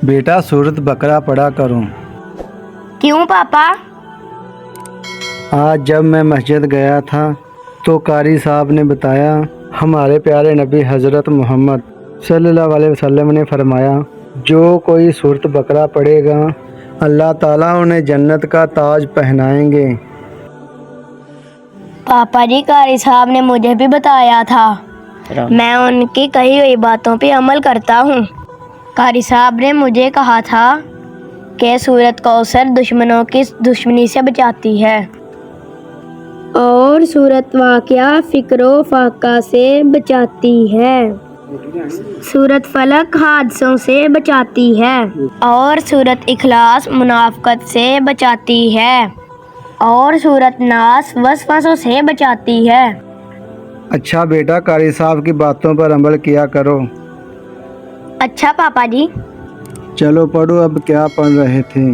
बेटा सूरत बकरा पढ़ा करो। क्यों पापा? आज जब मैं मस्जिद गया था तो कारी साहब ने बताया हमारे प्यारे नबी हज़रत मोहम्मद सल्लल्लाहु अलैहि वसल्लम ने फरमाया जो कोई सूरत बकरा पढ़ेगा अल्लाह ताला उन्हें जन्नत का ताज पहनाएंगे। पापा जी, कारी साहब ने मुझे भी बताया था। मैं उनकी कही हुई बातों पे अमल करता हूँ। कारी साहब ने मुझे कहा था कि सूरत कौसर दुश्मनों की दुश्मनी से बचाती है और सूरत वाक़िया फ़िक्रो फ़ाक़ा से बचाती है, सूरत फलक हादसों से बचाती है और सूरत इखलास मुनाफ़क़त से बचाती है और सूरत नास वसवसों से बचाती है। अच्छा बेटा, कारी साहब की बातों पर अमल किया करो। अच्छा पापा जी। चलो पढ़ो, अब क्या पढ़ रहे थे?